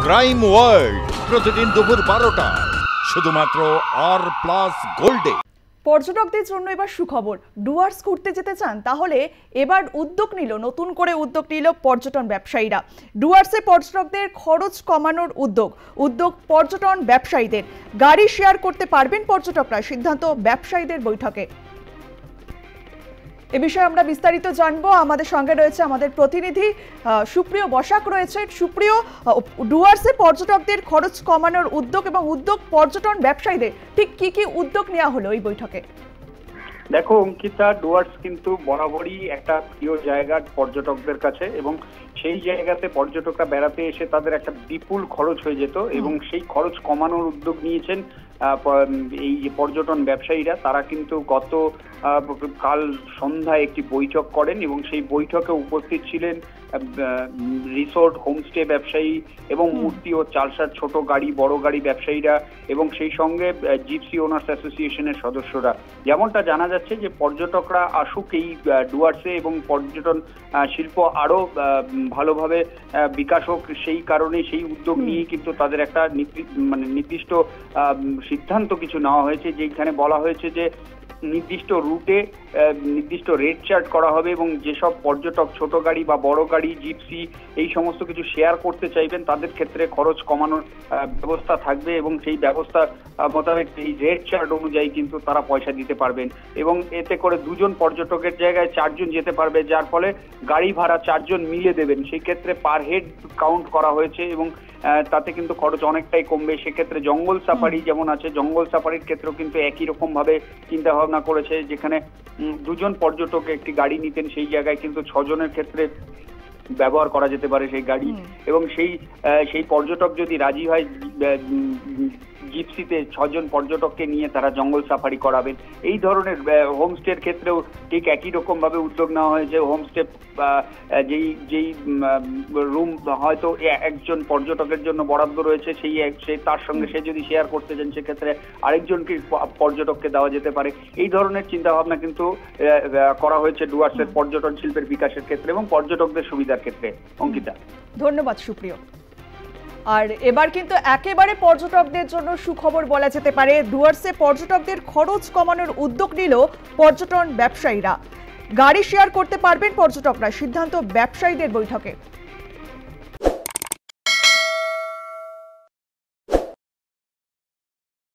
Crime world প্রতিদিন দুপুর 12টায় শুধুমাত্র আর+ গোল্ডে। পর্যটকদের জন্য এবার সুখবর। ডুয়ার্স ঘুরতে যেতে চান তাহলে এবার নতুন করে উদ্যোগ নিল পর্যটন ব্যবসায়ীরা। ডুয়ার্সে পর্যটকদের খরচ কমানোর উদ্যোগ পর্যটন ব্যবসায়ীদের। গাড়ি শেয়ার করতে পারবেন পর্যটকরা, সিদ্ধান্ত ব্যবসায়ীদের বৈঠকে। এ বিষয়ে আমরা বিস্তারিত জানবো। আমাদের সঙ্গে রয়েছে আমাদের প্রতিনিধি সুপ্রিয় বসাক রয়েছে। সুপ্রিয়, ডুয়ার্সে পর্যটকদের খরচ কমানোর উদ্যোগ এবং পর্যটন ব্যবসায়ীদের ঠিক কি উদ্যোগ নেওয়া হলো এই বৈঠকে? দেখো অঙ্কিতা, ডুয়ার্স কিন্তু বরাবরই একটা প্রিয় জায়গা পর্যটকদের কাছে, এবং সেই জায়গাতে পর্যটকরা বেড়াতে এসে তাদের একটা বিপুল খরচ হয়ে যেত, এবং সেই খরচ কমানোর উদ্যোগ নিয়েছেন এই যে পর্যটন ব্যবসায়ীরা। তারা কিন্তু কাল সন্ধ্যায় একটি বৈঠক করেন, এবং সেই বৈঠকে উপস্থিত ছিলেন রিসোর্ট, হোমস্টে ব্যবসায়ী এবং মূর্তি ও চালসার ছোট গাড়ি, বড় গাড়ি ব্যবসায়ীরা, এবং সেই সঙ্গে জিপসি ওনার্স অ্যাসোসিয়েশনের সদস্যরা। যেমনটা জানা যাচ্ছে যে পর্যটকরা আসুক এই ডুয়ার্সে, এবং পর্যটন শিল্প আরো ভালোভাবে বিকাশ হোক, সেই কারণে সেই উদ্যোগ নিয়ে কিন্তু তাদের একটা নির্দিষ্ট সিদ্ধান্ত কিছু নেওয়া হয়েছে, যেখানে বলা হয়েছে যে নির্দিষ্ট রুটে নির্দিষ্ট রেট চার্ট করা হবে, এবং যেসব পর্যটক ছোট গাড়ি বা বড় গাড়ি, জিপসি এই সমস্ত কিছু শেয়ার করতে চাইবেন তাদের ক্ষেত্রে খরচ কমানোর ব্যবস্থা থাকবে, এবং সেই ব্যবস্থা মোতাবেক এই রেট চার্ট অনুযায়ী কিন্তু তারা পয়সা দিতে পারবেন, এবং এতে করে দুজন পর্যটকের জায়গায় 4 জন যেতে পারবে, যার ফলে গাড়ি ভাড়া 4 জন মিলে দেবেন। সেই ক্ষেত্রে পার হেড কাউন্ট করা হয়েছে, এবং তাতে কিন্তু খরচ অনেকটাই কমবে। সেক্ষেত্রে জঙ্গল সাফারি যেমন আছে, জঙ্গল সাফারির ক্ষেত্রেও কিন্তু একই রকম ভাবে চিন্তা ভাবনা করেছে, যেখানে 2 জন পর্যটক একটি গাড়ি নিতেন, সেই জায়গায় কিন্তু 6 জনের ক্ষেত্রে ব্যবহার করা যেতে পারে সেই গাড়ি, এবং সেই পর্যটক যদি রাজি হয় জিপসিতে 6 জন পর্যটককে নিয়ে তারা জঙ্গল সাফারি করাবেন। এই ধরনের হোমস্টের ক্ষেত্রেও ঠিক একই রকম ভাবে উদ্যোগ নেওয়া হয়েছে। হোমস্টে যেই রুম হয়তো একজন পর্যটকের জন্য বরাদ্দ রয়েছে, তার সঙ্গে সে যদি শেয়ার করতে চান সেক্ষেত্রে আরেকজনকে পর্যটককে দেওয়া যেতে পারে। এই ধরনের চিন্তা ভাবনা কিন্তু করা হয়েছে ডুয়ার্সের পর্যটন শিল্পের বিকাশের ক্ষেত্রে এবং পর্যটকদের সুবিধার ক্ষেত্রে। অঙ্কিতা, ধন্যবাদ সুপ্রিয়। আর এবার কিন্তু একেবারে পর্যটকদের জন্য সুখবর বলা যেতে পারে। ডুয়ার্সে পর্যটকদের খরচ কমানোর উদ্যোগ নিল পর্যটন ব্যবসায়ীরা। গাড়ি শেয়ার করতে পারবেন পর্যটকরা, সিদ্ধান্ত ব্যবসায়ীদের বৈঠকে।